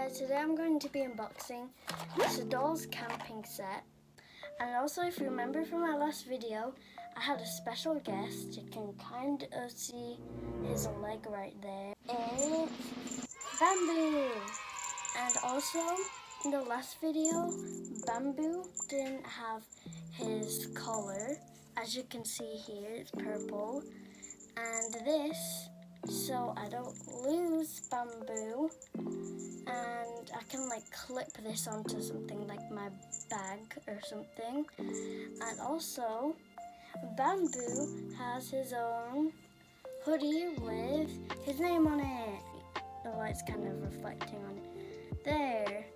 guys, today I'm going to be unboxing this dolls camping set. And also, if you remember from my last video, I had a special guest. You can kind of see his leg right there. It's Bamboo. And also, in the last video, Bamboo didn't have his collar. As you can see here, it's purple. And this, so I don't lose Bamboo, and I can like clip this onto something like my bag or something. And also, Bamboo has his own hoodie with his name on it. The light's kind of reflecting on it. There.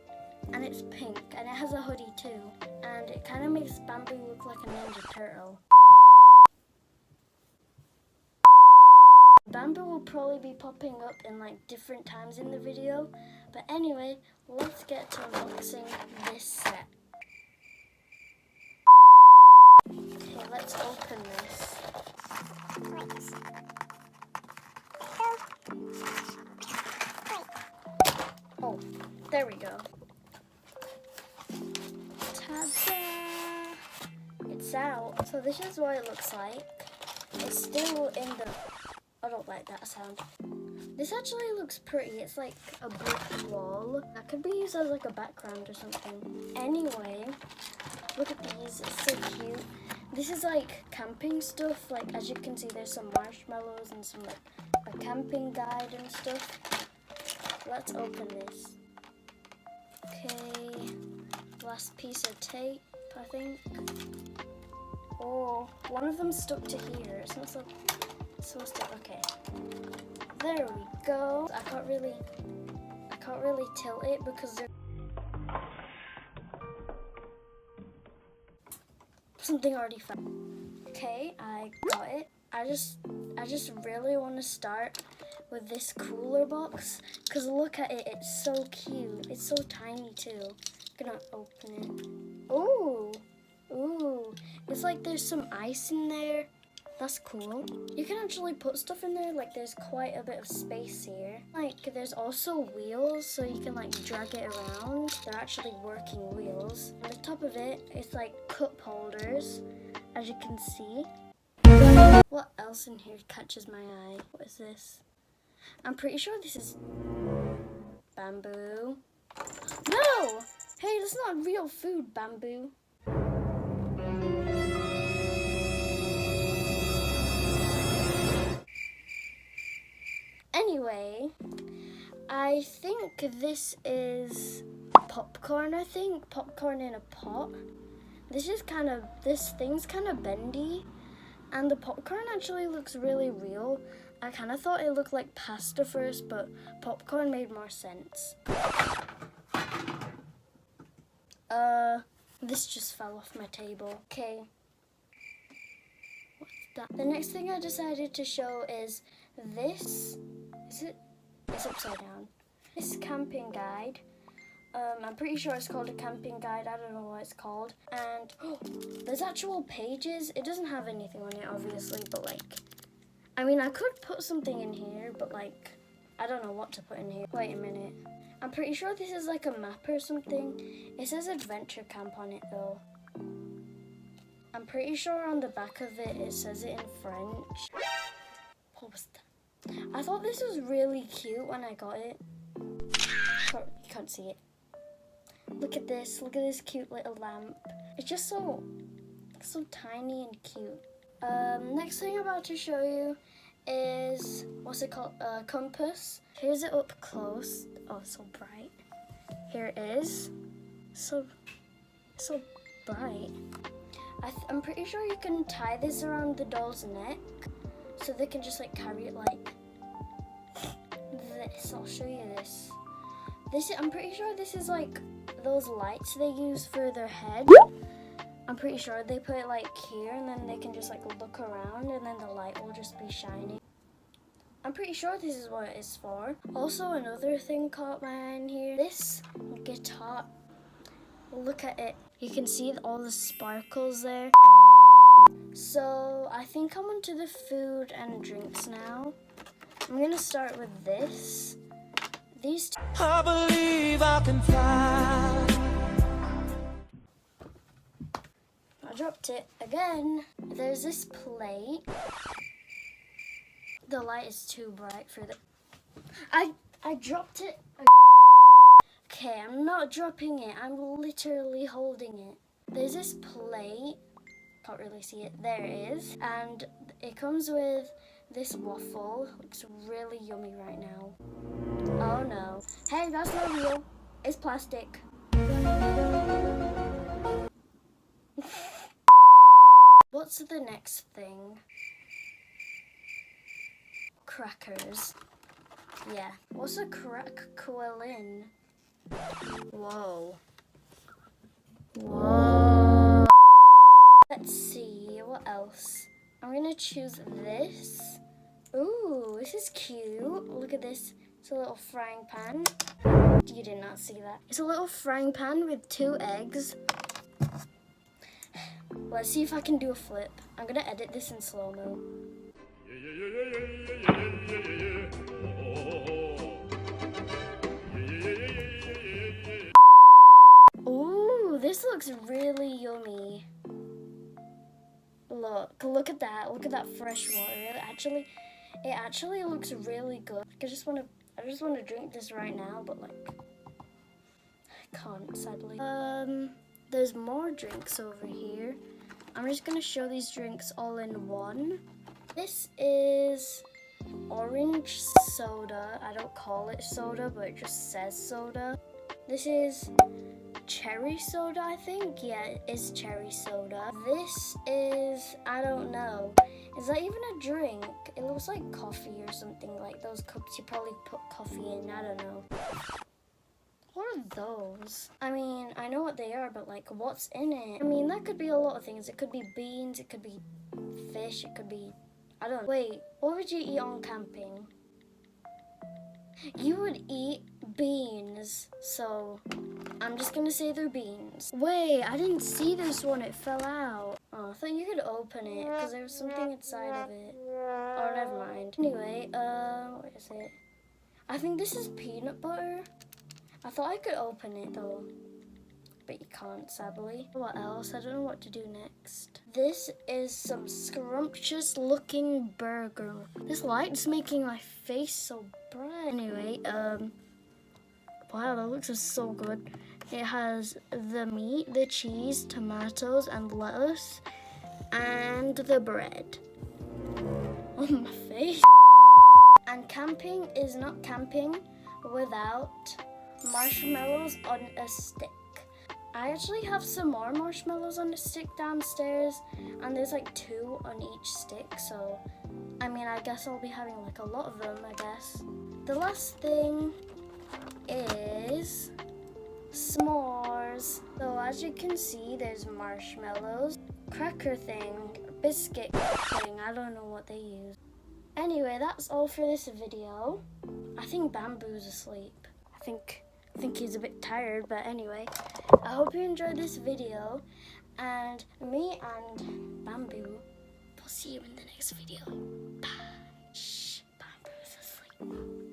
And it's pink, and it has a hoodie too. And it kind of makes Bamboo look like a Ninja Turtle. Bamboo will probably be popping up in like different times in the video. But anyway, let's get to unboxing this set. Okay, let's open this. Oh, there we go. Ta-da! It's out. So this is what it looks like. It's still in the... I don't like that sound. This actually looks pretty. It's like a brick wall. That could be used as like a background or something. Anyway, look at these. It's so cute. This is like camping stuff. Like, as you can see, there's some marshmallows and some like a camping guide and stuff. Let's open this. Okay, last piece of tape, I think. Oh, one of them stuck to here. It's not so supposed to. Okay, there we go. I can't really tilt it because there's something already found. Okay, I got it. I just really want to start with this cooler box because look at it. It's so cute. It's so tiny too. I'm gonna open it. Ooh, it's like there's some ice in there. That's cool. You can actually put stuff in there, like there's quite a bit of space here. Like there's also wheels, so you can like drag it around. They're actually working wheels. On the top of it, it's like cup holders, as you can see. What else in here catches my eye? What is this? I'm pretty sure this is Bamboo. No! Hey, that's not real food, Bamboo. Anyway, I think this is popcorn, popcorn in a pot. This thing's kind of bendy, and the popcorn actually looks really real. I kind of thought it looked like pasta first, but popcorn made more sense. This just fell off my table. Okay. What's that? The next thing I decided to show is this. It's upside down. This camping guide. I'm pretty sure it's called a camping guide. I don't know what it's called. And there's actual pages. It doesn't have anything on it, obviously, but like, I mean, I could put something in here, but like, I don't know what to put in here. Wait a minute. I'm pretty sure this is like a map or something. It says adventure camp on it though. I'm pretty sure on the back of it, it says it in French. What was that? I thought this was really cute when I got it. You can't see it. Look at this cute little lamp. It's just so tiny and cute. Next thing I'm about to show you is, what's it called? Compass. Here's it up close. Oh, it's so bright. Here it is. So bright. I'm pretty sure you can tie this around the doll's neck so they can just like carry it like this. I'll show you this. I'm pretty sure this is like those lights they use for their head. I'm pretty sure they put it like here, and then they can just like look around, and then the light will just be shining. I'm pretty sure this is what it is for. Also, another thing caught my eye in here. This guitar. Look at it. You can see all the sparkles there. So I think I'm onto the food and drinks now. I'm gonna start with this. these two. I believe I can fly. I dropped it again. There's this plate. The light is too bright for the... I dropped it. Okay, I'm not dropping it. I'm literally holding it. There's this plate. Can't really see it. There it is. And it comes with this waffle. Looks really yummy right now. Oh no. Hey, that's not real. It's plastic. What's the next thing? Crackers. Yeah. What's a crack-quillin? Whoa. Whoa. Let's see, what else? I'm gonna choose this. Ooh, this is cute. Look at this. It's a little frying pan. You did not see that. It's a little frying pan with 2 eggs. Let's see if I can do a flip. I'm gonna edit this in slow-mo. Ooh, this looks really yummy. Look at that. Look at that fresh water. It actually looks really good. I just want to drink this right now, but like I can't, sadly. There's more drinks over here. I'm just gonna show these drinks all in one. This is orange soda. I don't call it soda, but it just says soda. This is cherry soda, I think. Yeah, it is cherry soda. This is, I don't know. Is that even a drink? It looks like coffee or something, like those cups you probably put coffee in. I don't know. What are those? I mean, I know what they are, but like, what's in it? I mean, that could be a lot of things. It could be beans, it could be fish, it could be, I don't know. Wait, what would you eat on camping? You would eat beans, so I'm just gonna say they're beans. Wait, I didn't see this one, it fell out. Oh, I thought you could open it, because there was something inside of it. Oh, never mind. Anyway, what is it? I think this is peanut butter. I thought I could open it though, but you can't, sadly. What else? I don't know what to do next. This is some scrumptious looking burger. This light's making my face so bright. Anyway, wow, that looks so good. It has the meat, the cheese, tomatoes, and lettuce, and the bread on my face. And camping is not camping without marshmallows on a stick. I actually have some more marshmallows on a stick downstairs, and there's like 2 on each stick, so I mean, I guess I'll be having like a lot of them, I guess. The last thing is s'mores. So as you can see, there's marshmallows, cracker thing, biscuit thing, I don't know what they use. Anyway, that's all for this video. I think Bamboo's asleep. I think he's a bit tired, but anyway, I hope you enjoyed this video, and me and Bamboo will see you in the next video. Bye. Shh, Bamboo's asleep.